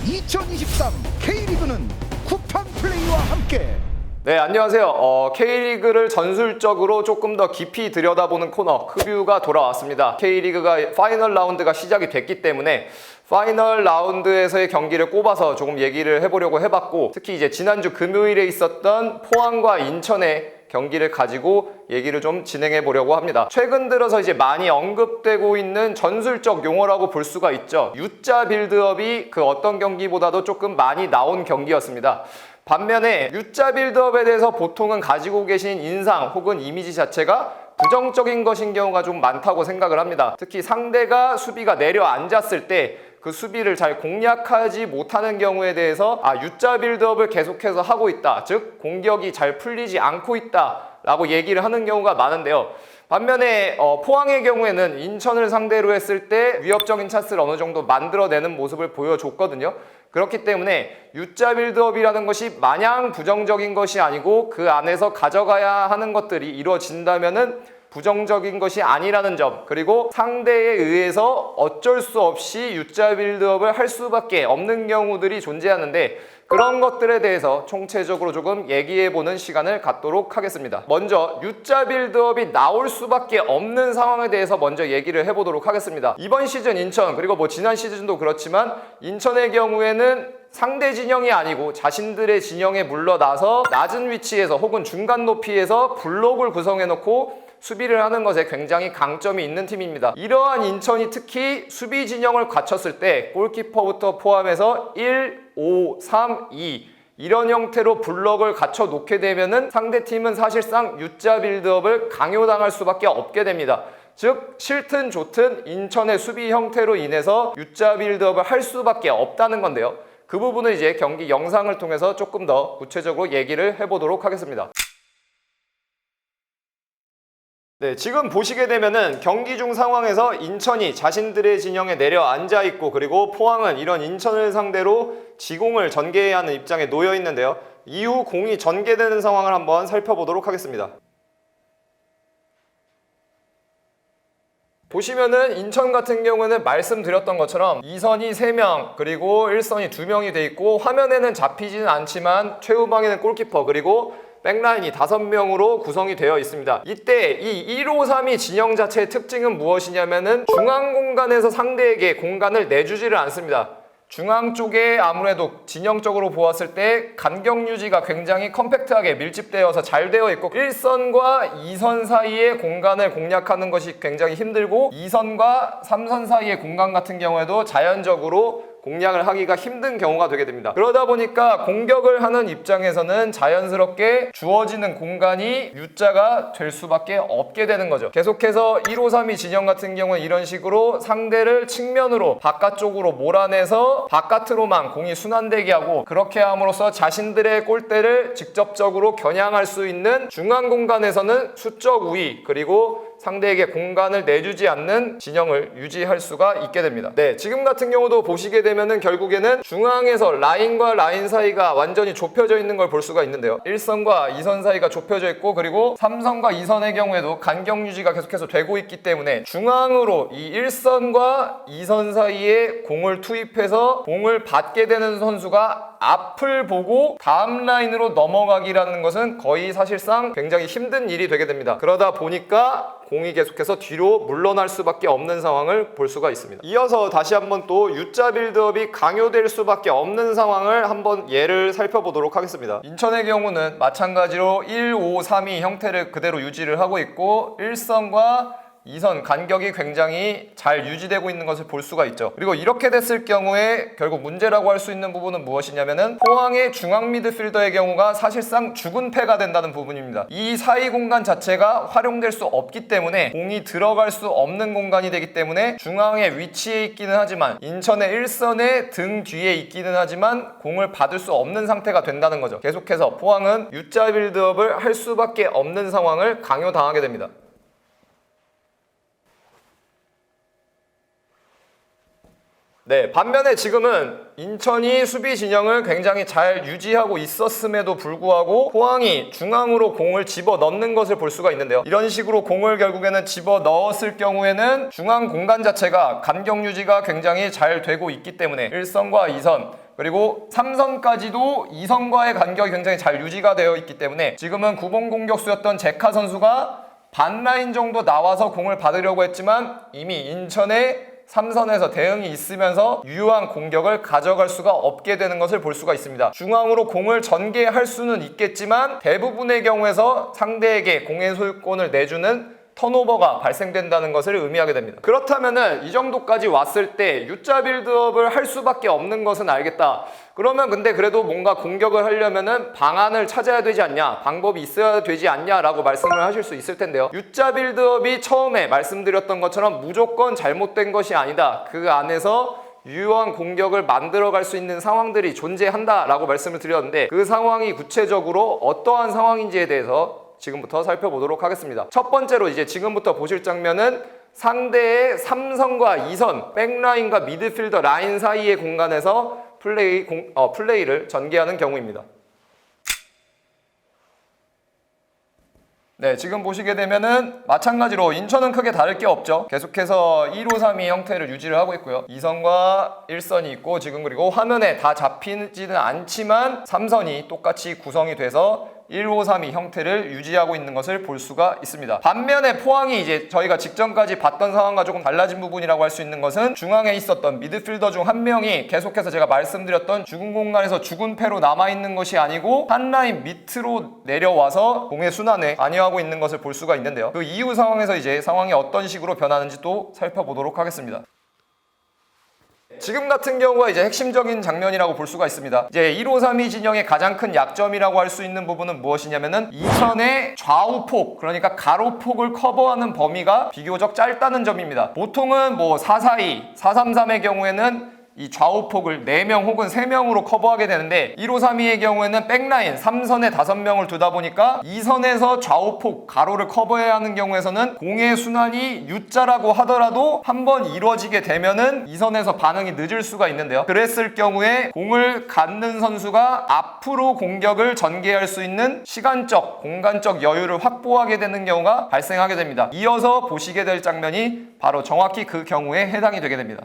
2023 K리그는 쿠팡 플레이와 함께. 네, 안녕하세요. K리그를 전술적으로 조금 더 깊이 들여다보는 코너 크뷰가 돌아왔습니다. K리그가 파이널 라운드가 시작이 됐기 때문에 파이널 라운드에서의 경기를 꼽아서 조금 얘기를 해보려고 해봤고, 특히 이제 지난주 금요일에 있었던 포항과 인천의 경기를 가지고 얘기를 좀 진행해 보려고 합니다. 최근 들어서 이제 많이 언급되고 있는 전술적 용어라고 볼 수가 있죠. U자 빌드업이 그 어떤 경기보다도 조금 많이 나온 경기였습니다. 반면에 U자 빌드업에 대해서 보통은 가지고 계신 인상 혹은 이미지 자체가 부정적인 것인 경우가 좀 많다고 생각을 합니다. 특히 상대가 수비가 내려앉았을 때 그 수비를 잘 공략하지 못하는 경우에 대해서 U자 빌드업을 계속해서 하고 있다, 즉 공격이 잘 풀리지 않고 있다 라고 얘기를 하는 경우가 많은데요. 반면에 포항의 경우에는 인천을 상대로 했을 때 위협적인 찬스를 어느 정도 만들어내는 모습을 보여줬거든요. 그렇기 때문에 U자 빌드업이라는 것이 마냥 부정적인 것이 아니고 그 안에서 가져가야 하는 것들이 이루어진다면은 부정적인 것이 아니라는 점, 그리고 상대에 의해서 어쩔 수 없이 U자 빌드업을 할 수밖에 없는 경우들이 존재하는데, 그런 것들에 대해서 총체적으로 조금 얘기해보는 시간을 갖도록 하겠습니다. 먼저 U자 빌드업이 나올 수밖에 없는 상황에 대해서 먼저 얘기를 해보도록 하겠습니다. 이번 시즌 인천, 그리고 지난 시즌도 그렇지만 인천의 경우에는 상대 진영이 아니고 자신들의 진영에 물러나서 낮은 위치에서 혹은 중간 높이에서 블록을 구성해놓고 수비를 하는 것에 굉장히 강점이 있는 팀입니다. 이러한 인천이 특히 수비 진영을 갖췄을 때 골키퍼부터 포함해서 1, 5, 3, 2 이런 형태로 블럭을 갖춰 놓게 되면은 상대팀은 사실상 U자 빌드업을 강요당할 수밖에 없게 됩니다. 즉 싫든 좋든 인천의 수비 형태로 인해서 U자 빌드업을 할 수밖에 없다는 건데요. 그 부분은 이제 경기 영상을 통해서 조금 더 구체적으로 얘기를 해보도록 하겠습니다. 네, 지금 보시게 되면은 경기 중 상황에서 인천이 자신들의 진영에 내려앉아 있고, 그리고 포항은 이런 인천을 상대로 지공을 전개해야 하는 입장에 놓여 있는데요. 이후 공이 전개되는 상황을 한번 살펴보도록 하겠습니다. 보시면은 인천 같은 경우는 말씀드렸던 것처럼 2선이 3명 그리고 1선이 2명이 돼 있고, 화면에는 잡히지는 않지만 최후방에는 골키퍼 그리고 백라인이 5명으로 구성이 되어 있습니다. 이때 이 1-5-3-2 진영 자체의 특징은 무엇이냐면은 중앙 공간에서 상대에게 공간을 내주지를 않습니다. 중앙 쪽에 아무래도 진영적으로 보았을 때 간격 유지가 굉장히 컴팩트하게 밀집되어서 잘 되어 있고, 1선과 2선 사이의 공간을 공략하는 것이 굉장히 힘들고, 2선과 3선 사이의 공간 같은 경우에도 자연적으로 공략을 하기가 힘든 경우가 되게 됩니다. 그러다 보니까 공격을 하는 입장에서는 자연스럽게 주어지는 공간이 U자가 될 수밖에 없게 되는 거죠. 계속해서 1-5-3-2 진영 같은 경우는 이런 식으로 상대를 측면으로 바깥쪽으로 몰아내서 바깥으로만 공이 순환되게 하고, 그렇게 함으로써 자신들의 골대를 직접적으로 겨냥할 수 있는 중앙 공간에서는 수적 우위 그리고 상대에게 공간을 내주지 않는 진영을 유지할 수가 있게 됩니다. 네, 지금 같은 경우도 보시게 되면은 결국에는 중앙에서 라인과 라인 사이가 완전히 좁혀져 있는 걸 볼 수가 있는데요. 1선과 2선 사이가 좁혀져 있고, 그리고 3선과 2선의 경우에도 간격 유지가 계속해서 되고 있기 때문에 중앙으로 이 1선과 2선 사이에 공을 투입해서 공을 받게 되는 선수가 앞을 보고 다음 라인으로 넘어가기라는 것은 거의 사실상 굉장히 힘든 일이 되게 됩니다. 그러다 보니까 공이 계속해서 뒤로 물러날 수밖에 없는 상황을 볼 수가 있습니다. 이어서 다시 한번 또 U자 빌드업이 강요될 수밖에 없는 상황을 한번 예를 살펴보도록 하겠습니다. 인천의 경우는 마찬가지로 1-5-3-2 형태를 그대로 유지를 하고 있고, 1선과 2선 간격이 굉장히 잘 유지되고 있는 것을 볼 수가 있죠. 그리고 이렇게 됐을 경우에 결국 문제라고 할 수 있는 부분은 무엇이냐면은 포항의 중앙 미드필더의 경우가 사실상 죽은 패가 된다는 부분입니다. 이 사이 공간 자체가 활용될 수 없기 때문에 공이 들어갈 수 없는 공간이 되기 때문에 중앙에 위치해 있기는 하지만 인천의 1선의 등 뒤에 있기는 하지만 공을 받을 수 없는 상태가 된다는 거죠. 계속해서 포항은 U자 빌드업을 할 수밖에 없는 상황을 강요당하게 됩니다. 네, 반면에 지금은 인천이 수비 진영을 굉장히 잘 유지하고 있었음에도 불구하고 포항이 중앙으로 공을 집어 넣는 것을 볼 수가 있는데요. 이런 식으로 공을 결국에는 집어 넣었을 경우에는 중앙 공간 자체가 간격 유지가 굉장히 잘 되고 있기 때문에 1선과 2선 그리고 3선까지도 2선과의 간격이 굉장히 잘 유지가 되어 있기 때문에 지금은 9번 공격수였던 제카 선수가 반라인 정도 나와서 공을 받으려고 했지만 이미 인천의 3선에서 대응이 있으면서 유효한 공격을 가져갈 수가 없게 되는 것을 볼 수가 있습니다. 중앙으로 공을 전개할 수는 있겠지만 대부분의 경우에서 상대에게 공의 소유권을 내주는 턴오버가 발생된다는 것을 의미하게 됩니다. 그렇다면은 이 정도까지 왔을 때 U자 빌드업을 할 수밖에 없는 것은 알겠다. 그러면 근데 그래도 뭔가 공격을 하려면은 방안을 찾아야 되지 않냐, 방법이 있어야 되지 않냐라고 말씀을 하실 수 있을 텐데요. U자 빌드업이 처음에 말씀드렸던 것처럼 무조건 잘못된 것이 아니다. 그 안에서 유효한 공격을 만들어갈 수 있는 상황들이 존재한다라고 말씀을 드렸는데 그 상황이 구체적으로 어떠한 상황인지에 대해서 지금부터 살펴보도록 하겠습니다. 첫 번째로 이제 지금부터 보실 장면은 상대의 3선과 2선, 백라인과 미드필더 라인 사이의 공간에서 플레이를 전개하는 경우입니다. 네, 지금 보시게 되면은 마찬가지로 인천은 크게 다를 게 없죠. 계속해서 1-5-3-2 형태를 유지를 하고 있고요. 2선과 1선이 있고 지금 그리고 화면에 다 잡히지는 않지만 3선이 똑같이 구성이 돼서 1-5-3-2 형태를 유지하고 있는 것을 볼 수가 있습니다. 반면에 포항이 이제 저희가 직전까지 봤던 상황과 조금 달라진 부분이라고 할 수 있는 것은 중앙에 있었던 미드필더 중 한 명이 계속해서 제가 말씀드렸던 죽은 공간에서 죽은 패로 남아있는 것이 아니고 한 라인 밑으로 내려와서 공의 순환에 관여하고 있는 것을 볼 수가 있는데요. 그 이후 상황에서 이제 상황이 어떤 식으로 변하는지 또 살펴보도록 하겠습니다. 지금 같은 경우가 이제 핵심적인 장면이라고 볼 수가 있습니다. 이제 1-5-3-2 진영의 가장 큰 약점이라고 할 수 있는 부분은 무엇이냐면은 2선의 좌우폭, 그러니까 가로폭을 커버하는 범위가 비교적 짧다는 점입니다. 보통은 뭐 4-4-2, 4-3-3의 경우에는 이 좌우폭을 4명 혹은 3명으로 커버하게 되는데 1-5-3-2의 경우에는 백라인 3선에 5명을 두다 보니까 2선에서 좌우폭 가로를 커버해야 하는 경우에서는 공의 순환이 U자라고 하더라도 한번 이루어지게 되면은 2선에서 반응이 늦을 수가 있는데요. 그랬을 경우에 공을 갖는 선수가 앞으로 공격을 전개할 수 있는 시간적, 공간적 여유를 확보하게 되는 경우가 발생하게 됩니다. 이어서 보시게 될 장면이 바로 정확히 그 경우에 해당이 되게 됩니다.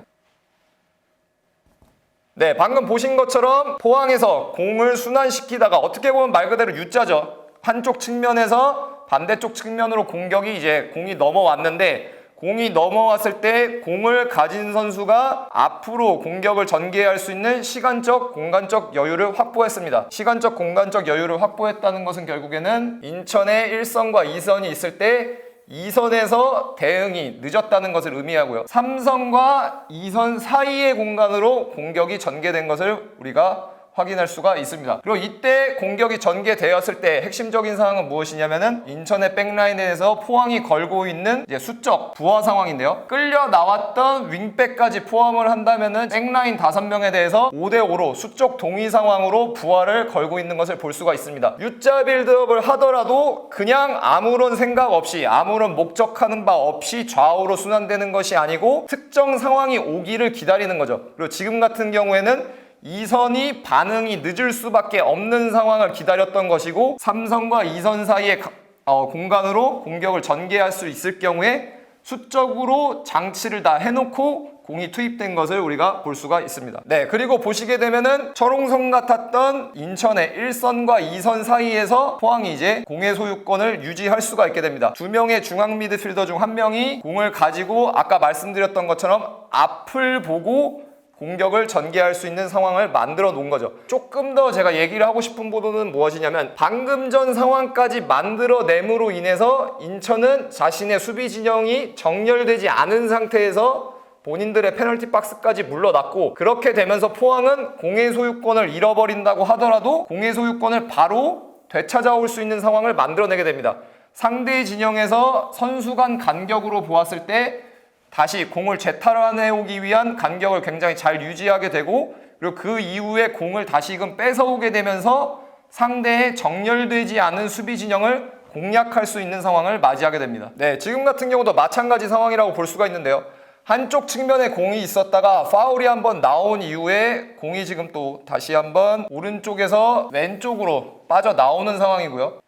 네, 방금 보신 것처럼 포항에서 공을 순환시키다가 어떻게 보면 말 그대로 U자죠. 한쪽 측면에서 반대쪽 측면으로 공격이 이제 공이 넘어왔는데 공이 넘어왔을 때 공을 가진 선수가 앞으로 공격을 전개할 수 있는 시간적, 공간적 여유를 확보했습니다. 시간적, 공간적 여유를 확보했다는 것은 결국에는 인천의 1선과 2선이 있을 때 2선에서 대응이 늦었다는 것을 의미하고요. 3선과 2선 사이의 공간으로 공격이 전개된 것을 우리가 확인할 수가 있습니다. 그리고 이때 공격이 전개되었을 때 핵심적인 상황은 무엇이냐면은 인천의 백라인에서 포항이 걸고 있는 이제 수적 부하 상황인데요. 끌려 나왔던 윙백까지 포함을 한다면은 백라인 5명에 대해서 5대5로 수적 동의 상황으로 부하를 걸고 있는 것을 볼 수가 있습니다. U자 빌드업을 하더라도 그냥 아무런 생각 없이 아무런 목적하는 바 없이 좌우로 순환되는 것이 아니고 특정 상황이 오기를 기다리는 거죠. 그리고 지금 같은 경우에는 2선이 반응이 늦을 수밖에 없는 상황을 기다렸던 것이고 3선과 2선 사이의 공간으로 공격을 전개할 수 있을 경우에 수적으로 장치를 다 해놓고 공이 투입된 것을 우리가 볼 수가 있습니다. 네, 그리고 보시게 되면은 철옹성 같았던 인천의 1선과 2선 사이에서 포항이 이제 공의 소유권을 유지할 수가 있게 됩니다. 2명의 중앙 미드필더 중 1명이 공을 가지고 아까 말씀드렸던 것처럼 앞을 보고 공격을 전개할 수 있는 상황을 만들어 놓은 거죠. 조금 더 제가 얘기를 하고 싶은 부분은 무엇이냐면 방금 전 상황까지 만들어냄으로 인해서 인천은 자신의 수비 진영이 정렬되지 않은 상태에서 본인들의 페널티 박스까지 물러났고 그렇게 되면서 포항은 공의 소유권을 잃어버린다고 하더라도 공의 소유권을 바로 되찾아올 수 있는 상황을 만들어내게 됩니다. 상대 진영에서 선수 간 간격으로 보았을 때 다시 공을 재탈환해오기 위한 간격을 굉장히 잘 유지하게 되고 그리고 그 이후에 공을 다시금 뺏어오게 되면서 상대의 정렬되지 않은 수비 진영을 공략할 수 있는 상황을 맞이하게 됩니다. 네, 지금 같은 경우도 마찬가지 상황이라고 볼 수가 있는데요. 한쪽 측면에 공이 있었다가 파울이 한번 나온 이후에 공이 지금 또 다시 한번 오른쪽에서 왼쪽으로 빠져나오는 상황이고요.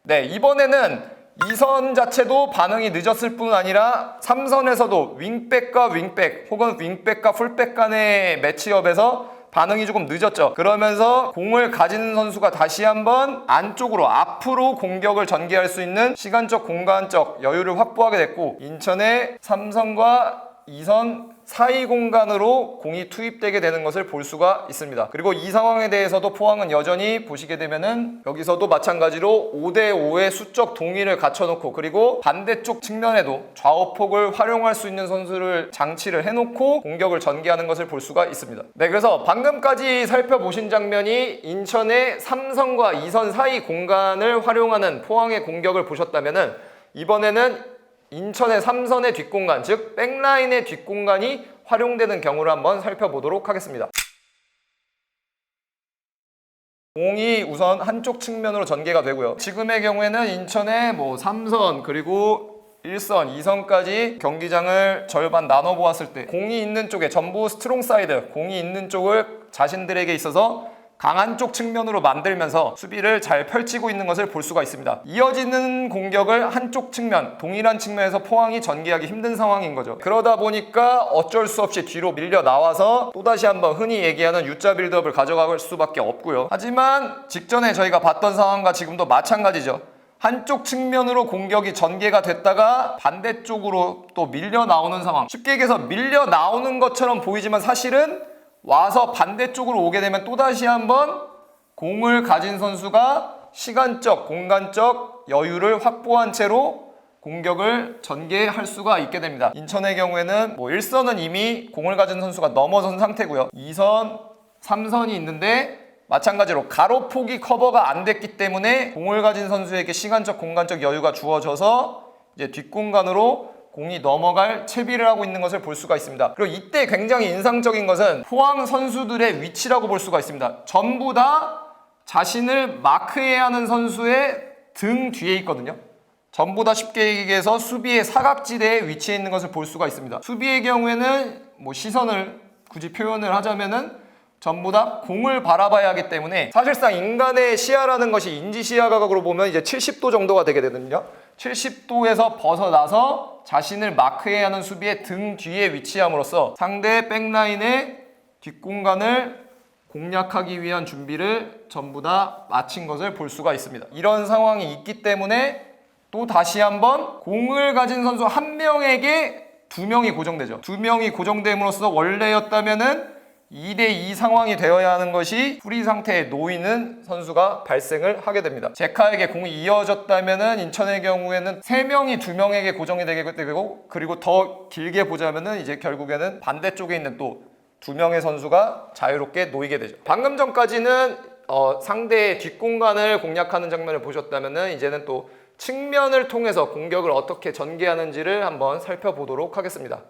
네, 이번에는 2선 자체도 반응이 늦었을 뿐 아니라 3선에서도 윙백과 윙백 혹은 윙백과 풀백 간의 매치업에서 반응이 조금 늦었죠. 그러면서 공을 가진 선수가 다시 한번 안쪽으로 앞으로 공격을 전개할 수 있는 시간적 공간적 여유를 확보하게 됐고, 인천의 3선과 2선 사이 공간으로 공이 투입되게 되는 것을 볼 수가 있습니다. 그리고 이 상황에 대해서도 포항은 여전히 보시게 되면은 여기서도 마찬가지로 5대5의 수적 동의를 갖춰놓고, 그리고 반대쪽 측면에도 좌우폭을 활용할 수 있는 선수를 장치를 해놓고 공격을 전개하는 것을 볼 수가 있습니다. 네, 그래서 방금까지 살펴보신 장면이 인천의 3선과 2선 사이 공간을 활용하는 포항의 공격을 보셨다면은, 이번에는 인천의 3선의 뒷공간, 즉 백라인의 뒷공간이 활용되는 경우를 한번 살펴보도록 하겠습니다. 공이 우선 한쪽 측면으로 전개가 되고요. 지금의 경우에는 인천의 3선 그리고 1선, 2선까지 경기장을 절반 나눠 보았을 때 공이 있는 쪽에 전부 스트롱 사이드, 공이 있는 쪽을 자신들에게 있어서 강한 쪽 측면으로 만들면서 수비를 잘 펼치고 있는 것을 볼 수가 있습니다. 이어지는 공격을 한쪽 측면, 동일한 측면에서 포항이 전개하기 힘든 상황인 거죠. 그러다 보니까 어쩔 수 없이 뒤로 밀려 나와서 또다시 한번 흔히 얘기하는 U자 빌드업을 가져갈 수밖에 없고요. 하지만 직전에 저희가 봤던 상황과 지금도 마찬가지죠. 한쪽 측면으로 공격이 전개가 됐다가 반대쪽으로 또 밀려 나오는 상황. 쉽게 얘기해서 밀려 나오는 것처럼 보이지만 사실은 와서 반대쪽으로 오게 되면 또다시 한번 공을 가진 선수가 시간적, 공간적 여유를 확보한 채로 공격을 전개할 수가 있게 됩니다. 인천의 경우에는 1선은 이미 공을 가진 선수가 넘어선 상태고요. 2선, 3선이 있는데 마찬가지로 가로폭이 커버가 안 됐기 때문에 공을 가진 선수에게 시간적, 공간적 여유가 주어져서 이제 뒷공간으로 공이 넘어갈 채비를 하고 있는 것을 볼 수가 있습니다. 그리고 이때 굉장히 인상적인 것은 포항 선수들의 위치라고 볼 수가 있습니다. 전부 다 자신을 마크해야 하는 선수의 등 뒤에 있거든요. 전부 다 쉽게 얘기해서 수비의 사각지대에 위치해 있는 것을 볼 수가 있습니다. 수비의 경우에는 시선을 굳이 표현을 하자면은 전부 다 공을 바라봐야 하기 때문에 사실상 인간의 시야라는 것이 인지 시야각으로 보면 이제 70도 정도가 되게 되거든요. 70도에서 벗어나서 자신을 마크해야 하는 수비의 등 뒤에 위치함으로써 상대 백라인의 뒷공간을 공략하기 위한 준비를 전부 다 마친 것을 볼 수가 있습니다. 이런 상황이 있기 때문에 또 다시 한번 공을 가진 선수 한 명에게 두 명이 고정되죠. 두 명이 고정됨으로써 원래였다면은 2대2 상황이 되어야 하는 것이 프리 상태에 놓이는 선수가 발생을 하게 됩니다. 제카에게 공이 이어졌다면은 인천의 경우에는 3명이 2명에게 고정이 되게 되고, 그리고 더 길게 보자면은 이제 결국에는 반대쪽에 있는 또 2명의 선수가 자유롭게 놓이게 되죠. 방금 전까지는 상대의 뒷공간을 공략하는 장면을 보셨다면은 이제는 또 측면을 통해서 공격을 어떻게 전개하는지를 한번 살펴보도록 하겠습니다.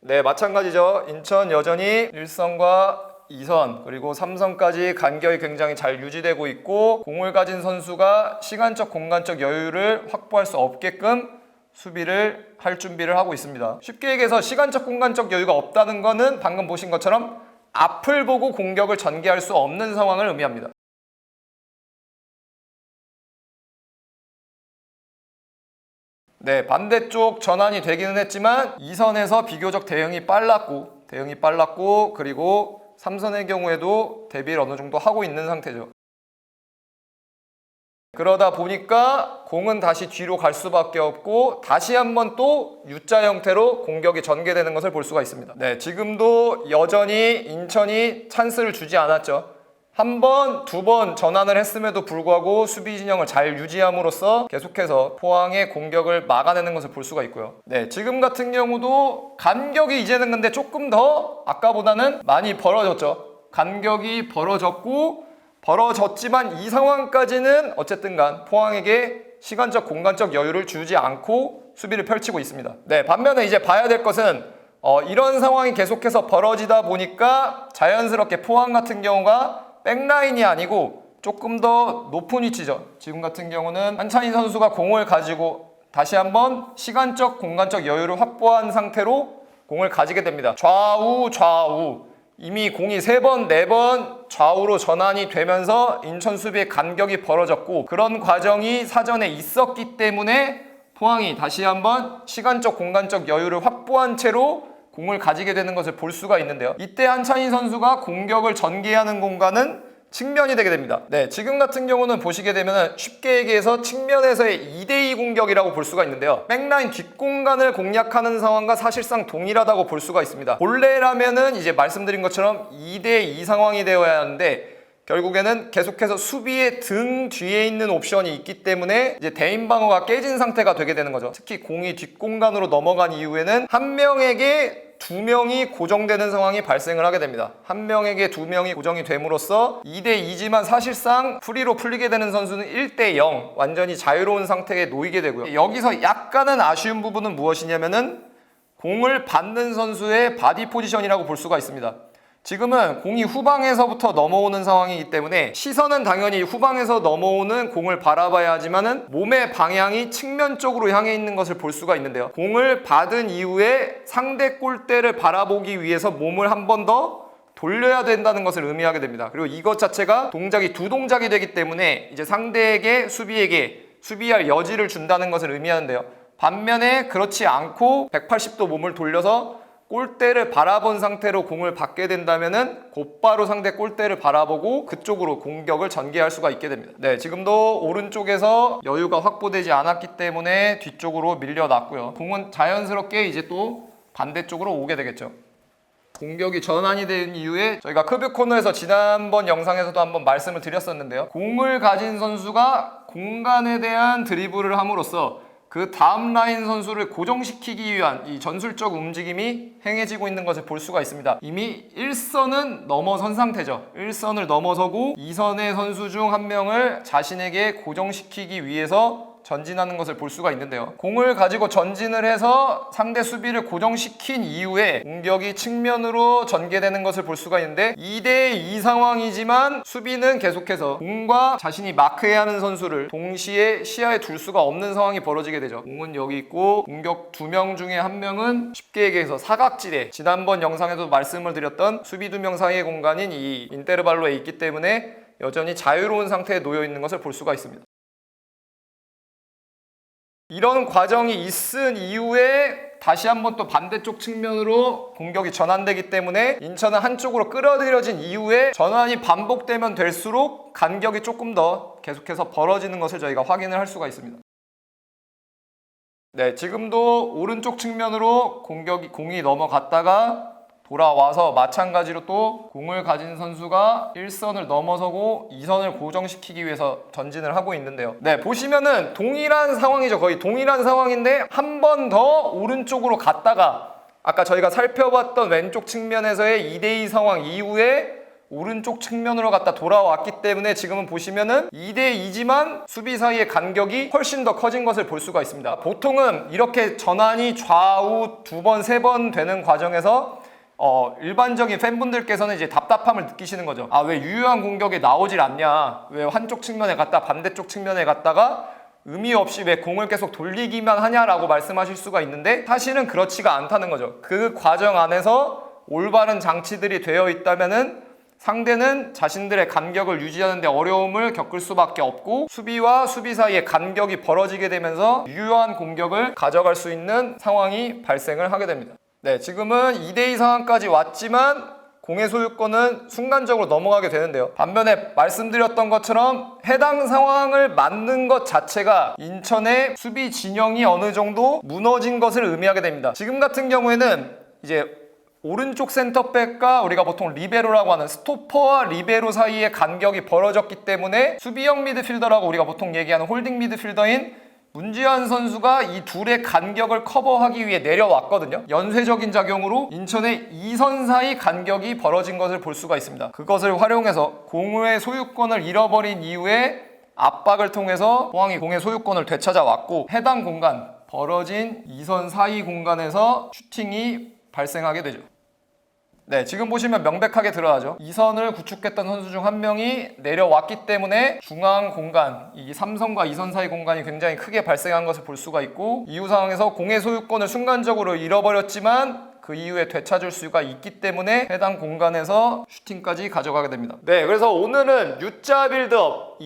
네, 마찬가지죠. 인천 여전히 1선과 2선 그리고 3선까지 간격이 굉장히 잘 유지되고 있고, 공을 가진 선수가 시간적 공간적 여유를 확보할 수 없게끔 수비를 할 준비를 하고 있습니다. 쉽게 얘기해서 시간적 공간적 여유가 없다는 것은 방금 보신 것처럼 앞을 보고 공격을 전개할 수 없는 상황을 의미합니다. 네, 반대쪽 전환이 되기는 했지만 2선에서 비교적 대응이 빨랐고 그리고 3선의 경우에도 대비를 어느 정도 하고 있는 상태죠. 그러다 보니까 공은 다시 뒤로 갈 수밖에 없고 다시 한번 또 U자 형태로 공격이 전개되는 것을 볼 수가 있습니다. 네, 지금도 여전히 인천이 찬스를 주지 않았죠. 한 번, 두 번 전환을 했음에도 불구하고 수비 진영을 잘 유지함으로써 계속해서 포항의 공격을 막아내는 것을 볼 수가 있고요. 네, 지금 같은 경우도 간격이 이제는 근데 조금 더 아까보다는 많이 벌어졌죠. 간격이 벌어졌지만 이 상황까지는 어쨌든 간 포항에게 시간적 공간적 여유를 주지 않고 수비를 펼치고 있습니다. 네, 반면에 이제 봐야 될 것은 이런 상황이 계속해서 벌어지다 보니까 자연스럽게 포항 같은 경우가 백라인이 아니고 조금 더 높은 위치죠. 지금 같은 경우는 한찬희 선수가 공을 가지고 다시 한번 시간적 공간적 여유를 확보한 상태로 공을 가지게 됩니다. 좌우 이미 공이 3번, 4번 좌우로 전환이 되면서 인천 수비의 간격이 벌어졌고 그런 과정이 사전에 있었기 때문에 포항이 다시 한번 시간적 공간적 여유를 확보한 채로 공을 가지게 되는 것을 볼 수가 있는데요. 이때 한찬희 선수가 공격을 전개하는 공간은 측면이 되게 됩니다. 네, 지금 같은 경우는 보시게 되면 쉽게 얘기해서 측면에서의 2대2 공격이라고 볼 수가 있는데요. 백라인 뒷공간을 공략하는 상황과 사실상 동일하다고 볼 수가 있습니다. 본래라면은 이제 말씀드린 것처럼 2대2 상황이 되어야 하는데 결국에는 계속해서 수비의 등 뒤에 있는 옵션이 있기 때문에 이제 대인 방어가 깨진 상태가 되게 되는 거죠. 특히 공이 뒷공간으로 넘어간 이후에는 한 명에게 2명이 고정되는 상황이 발생을 하게 됩니다. 한 명에게 2명이 고정이 됨으로써 2대2지만 사실상 프리로 풀리게 되는 선수는 1대0 완전히 자유로운 상태에 놓이게 되고요. 여기서 약간은 아쉬운 부분은 무엇이냐면은 공을 받는 선수의 바디 포지션이라고 볼 수가 있습니다. 지금은 공이 후방에서부터 넘어오는 상황이기 때문에 시선은 당연히 후방에서 넘어오는 공을 바라봐야 하지만은 몸의 방향이 측면 쪽으로 향해 있는 것을 볼 수가 있는데요. 공을 받은 이후에 상대 골대를 바라보기 위해서 몸을 한 번 더 돌려야 된다는 것을 의미하게 됩니다. 그리고 이것 자체가 동작이 두 동작이 되기 때문에 이제 상대에게 수비할 여지를 준다는 것을 의미하는데요. 반면에 그렇지 않고 180도 몸을 돌려서 골대를 바라본 상태로 공을 받게 된다면은 곧바로 상대 골대를 바라보고 그쪽으로 공격을 전개할 수가 있게 됩니다. 네, 지금도 오른쪽에서 여유가 확보되지 않았기 때문에 뒤쪽으로 밀려났고요. 공은 자연스럽게 이제 또 반대쪽으로 오게 되겠죠. 공격이 전환이 된 이후에 저희가 커브 코너에서 지난번 영상에서도 한번 말씀을 드렸었는데요. 공을 가진 선수가 공간에 대한 드리블을 함으로써 그 다음 라인 선수를 고정시키기 위한 이 전술적 움직임이 행해지고 있는 것을 볼 수가 있습니다. 이미 1선은 넘어선 상태죠. 1선을 넘어서고 2선의 선수 중 한 명을 자신에게 고정시키기 위해서 전진하는 것을 볼 수가 있는데요. 공을 가지고 전진을 해서 상대 수비를 고정시킨 이후에 공격이 측면으로 전개되는 것을 볼 수가 있는데 2대2 상황이지만 수비는 계속해서 공과 자신이 마크해야 하는 선수를 동시에 시야에 둘 수가 없는 상황이 벌어지게 되죠. 공은 여기 있고 공격 2명 중에 1명은 쉽게 얘기해서 사각지대, 지난번 영상에도 말씀을 드렸던 수비 2명 사이의 공간인 이 인테르발로에 있기 때문에 여전히 자유로운 상태에 놓여 있는 것을 볼 수가 있습니다. 이런 과정이 있은 이후에 다시 한번 또 반대쪽 측면으로 공격이 전환되기 때문에 인천은 한쪽으로 끌어들여진 이후에 전환이 반복되면 될수록 간격이 조금 더 계속해서 벌어지는 것을 저희가 확인을 할 수가 있습니다. 네, 지금도 오른쪽 측면으로 공이 넘어갔다가 돌아와서 마찬가지로 또 공을 가진 선수가 1선을 넘어서고 2선을 고정시키기 위해서 전진을 하고 있는데요. 네, 보시면은 동일한 상황이죠. 거의 동일한 상황인데 한 번 더 오른쪽으로 갔다가 아까 저희가 살펴봤던 왼쪽 측면에서의 2대2 상황 이후에 오른쪽 측면으로 갔다 돌아왔기 때문에 지금은 보시면은 2대2지만 수비 사이의 간격이 훨씬 더 커진 것을 볼 수가 있습니다. 보통은 이렇게 전환이 좌우 2번, 3번 되는 과정에서 일반적인 팬분들께서는 이제 답답함을 느끼시는 거죠. 아, 왜 유효한 공격이 나오질 않냐? 왜 한쪽 측면에 갔다 반대쪽 측면에 갔다가 의미 없이 왜 공을 계속 돌리기만 하냐라고 말씀하실 수가 있는데 사실은 그렇지가 않다는 거죠. 그 과정 안에서 올바른 장치들이 되어 있다면은 상대는 자신들의 간격을 유지하는 데 어려움을 겪을 수밖에 없고 수비와 수비 사이의 간격이 벌어지게 되면서 유효한 공격을 가져갈 수 있는 상황이 발생을 하게 됩니다. 네, 지금은 2대2 상황까지 왔지만 공의 소유권은 순간적으로 넘어가게 되는데요. 반면에 말씀드렸던 것처럼 해당 상황을 맞는 것 자체가 인천의 수비 진영이 어느 정도 무너진 것을 의미하게 됩니다. 지금 같은 경우에는 이제 오른쪽 센터백과 우리가 보통 리베로라고 하는 스토퍼와 리베로 사이의 간격이 벌어졌기 때문에 수비형 미드필더라고 우리가 보통 얘기하는 홀딩 미드필더인 문지환 선수가 이 둘의 간격을 커버하기 위해 내려왔거든요. 연쇄적인 작용으로 인천의 2선 사이 간격이 벌어진 것을 볼 수가 있습니다. 그것을 활용해서 공의 소유권을 잃어버린 이후에 압박을 통해서 포항이 공의 소유권을 되찾아왔고 해당 공간, 벌어진 2선 사이 공간에서 슈팅이 발생하게 되죠. 네, 지금 보시면 명백하게 드러나죠. 2선을 구축했던 선수 중 한 명이 내려왔기 때문에 중앙 공간, 이 3선과 2선 사이 공간이 굉장히 크게 발생한 것을 볼 수가 있고 이후 상황에서 공의 소유권을 순간적으로 잃어버렸지만 그 이후에 되찾을 수가 있기 때문에 해당 공간에서 슈팅까지 가져가게 됩니다. 네, 그래서 오늘은 U자 빌드업,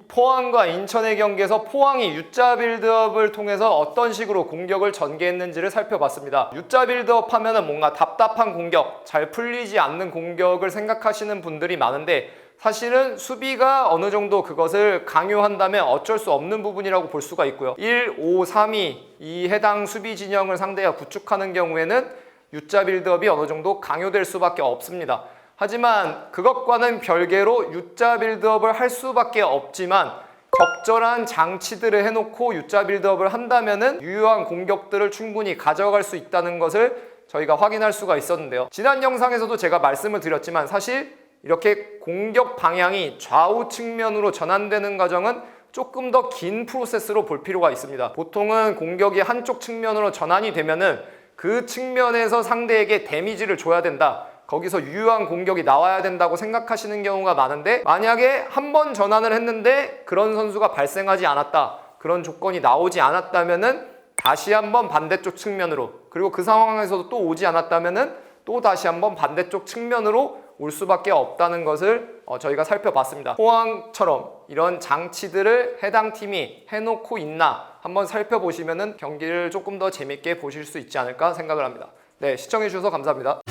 포항과 인천의 경기에서 포항이 U자 빌드업을 통해서 어떤 식으로 공격을 전개했는지를 살펴봤습니다. U자 빌드업 하면은 뭔가 답답한 공격, 잘 풀리지 않는 공격을 생각하시는 분들이 많은데 사실은 수비가 어느 정도 그것을 강요한다면 어쩔 수 없는 부분이라고 볼 수가 있고요. 1, 5, 3이 이 해당 수비 진영을 상대가 구축하는 경우에는 U자 빌드업이 어느 정도 강요될 수밖에 없습니다. 하지만 그것과는 별개로 U자 빌드업을 할 수밖에 없지만 적절한 장치들을 해놓고 U자 빌드업을 한다면은 유효한 공격들을 충분히 가져갈 수 있다는 것을 저희가 확인할 수가 있었는데요. 지난 영상에서도 제가 말씀을 드렸지만 사실 이렇게 공격 방향이 좌우 측면으로 전환되는 과정은 조금 더 긴 프로세스로 볼 필요가 있습니다. 보통은 공격이 한쪽 측면으로 전환이 되면은 그 측면에서 상대에게 데미지를 줘야 된다. 거기서 유효한 공격이 나와야 된다고 생각하시는 경우가 많은데 만약에 한 번 전환을 했는데 그런 선수가 발생하지 않았다. 그런 조건이 나오지 않았다면은 다시 한번 반대쪽 측면으로 그리고 그 상황에서도 또 오지 않았다면은 또 다시 한번 반대쪽 측면으로 올 수밖에 없다는 것을 저희가 살펴봤습니다. 포항처럼 이런 장치들을 해당 팀이 해놓고 있나 한번 살펴보시면은 경기를 조금 더 재밌게 보실 수 있지 않을까 생각을 합니다. 네, 시청해주셔서 감사합니다.